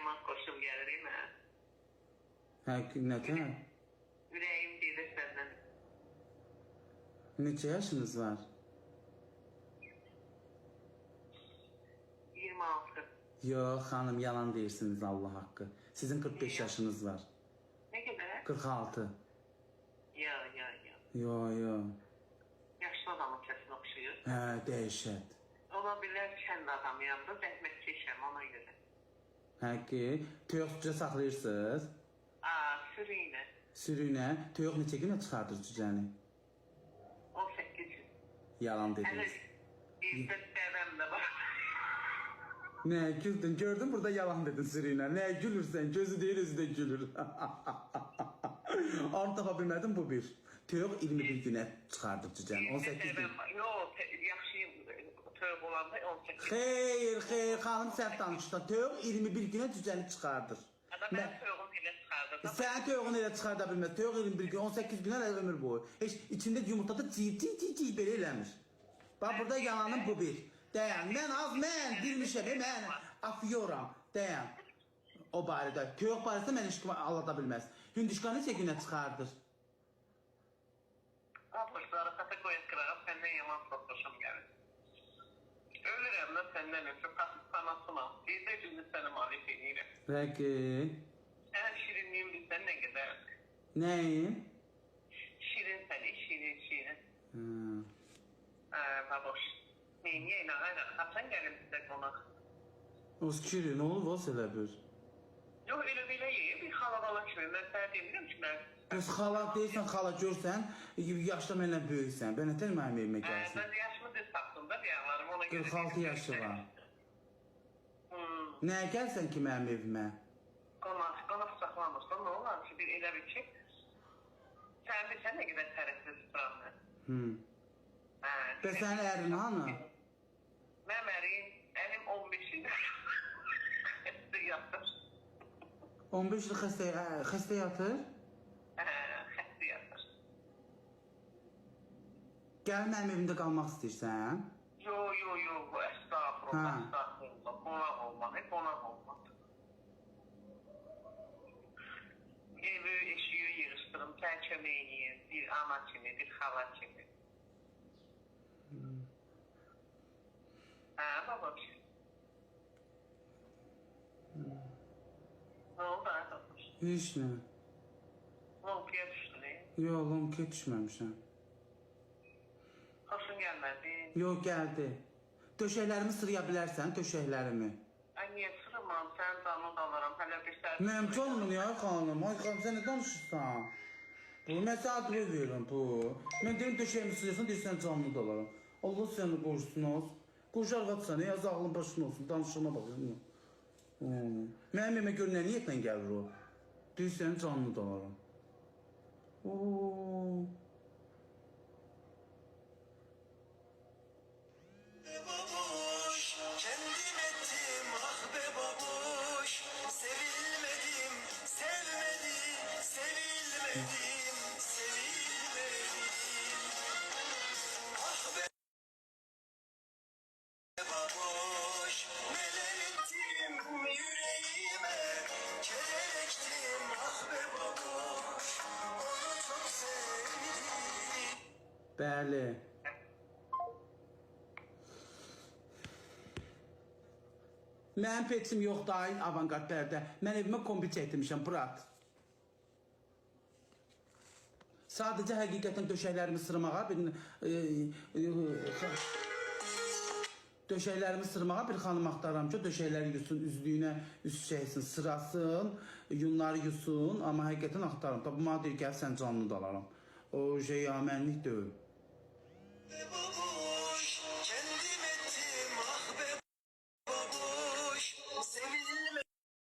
yaman koşum gəlir mən. Nətər? Ürəyim gedir səndən. Neçə yaşınız var? 26. Yox, xanım, yalan deyirsiniz Allah haqqı. Sizin 45 yaşınız var. Nə qədər? 46. Ya. Yo. Yaşlı adamın səsini oxşuyur. Hə, dəhşət. Ola bilər kənd adamıyam da, zəhmət çəkəm ona görə. Hə ki, toyuq cücə saxlayırsınız? Sürüylə. Sürüylə. Toyuq neçə günə çıxardır cücəni? 18 gün. Yalan Hələ dediniz. evdə dəvəm də var. Nə güldün? Gördün burada yalan dedin sürüylə. Nə gülürsən? Gözü deyil, özü də gülür. Onu tapa bilmədim bu bir. Toyuq 21 günə çıxardır cücəni. 18 gün. Yox, yaxşıyım. Toyuq olanda 18 gün. Xeyr, xanım səhv danışdı. Toyuq 21 günə cücəni çıxardır. Mən toyuğum elə çıxardım. Sən toyuğunu elə çıxarda bilməz. Toyuq 21 gün, 18 günə ömür boyu. Heç içində yumurtada ciy belə eləmir. Bax burada yalanım bu bir. Dayan, mən bilmişəm, mən afıyoram. Dayan. O barədə. Toyuq barədə mən heç kim alada bilməz. Hündüşka neçə günə çıxardır? Abuşları xata qoyaq qırağım, səndən yaman çox xoşum gəlir. Ölürəm də səndən ötürü qanasımam. Birdə gündə səni malik edirəm. Peki. Sən şirinliyim bilsən nə qədərdir? Nəyim? Şirin səni, şirin. Baboş. Neyniyə inağayla qaçan gəlim bizə qonaq. O şirin olub o elə bir. Yox, elə belə yeyib, bir xala kimi. Mən sənə demirəm ki, mən... Öz xala deyirsən, xala görsən, yaşda mənlə böyüksən. Bən nətər mənim evimə gəlsin? Mən yaşımı düz tapdım da deyələrim, ona görə... 46 yaşı var. Nəyə gəlsən ki mənim evimə? Qonaq saxlamırsan, nə olar ki, bir elə bir ki, sən bilsən nə qədər tərəfli tuturam mən. Və sənin ərin hanı? Mənim ərim 15 ildə xəstə yatır. 15 il xəstə yatır? Xəstə yatır. Gəl mənim evimdə qalmaq istəyirsən? Yox, əstağfurullah, qonaq olmaq. Evi, eşiyi yığışdırım, sən kömək edeyim, bir ana kimi, bir xala kimi. Babam. Ne oldu arkadaş? Heç nə. Lompiyə düşdün, Yox, lompiyə düşməmişəm. Xoşun gəlmədi? Yox, gəldi. Döşəklərimi sıraya bilərsən, döşəklərimi. Niyə sırmam, sən canlı dalaram, hələ bir səhət... Mənim canımın ya xanım, ay xanım, sən nə danışırsan? Bu, mən sənə adlı verirəm bu. Mən deyim döşəyimi sırayırsan, deyirsən canlı dalaram. Allah səni qorusun olsun. Qoruş arvadsan, yaz ağlın başın olsun, danışığına baxın. Mənim evimə gör nə niyyətlə gəlir o? Deyirsən canlı dalaram. Babuş, kendim ettim ah be babuş. Sevilmedim, sevilmedim. Ah be babuş, neler ettim yüreğime. Keder ektim ah be babuş. Onu çok sevdim. Bəli. Mənim peçim yoxdur ay avantgardlərdə. Mən evimə kombi çəkdirmişəm, brat. Sadəcə həqiqətən döşəklərimi sırmağa bir xanım axtarıram ki, döşəkləri yusun, üzlüyünə üst çəksin, sırasın, yunları yusun, amma həqiqətən axtarıram. Bu mənə deyir, gəl sən canlı da alaram. O şey, ya mənlik deyil.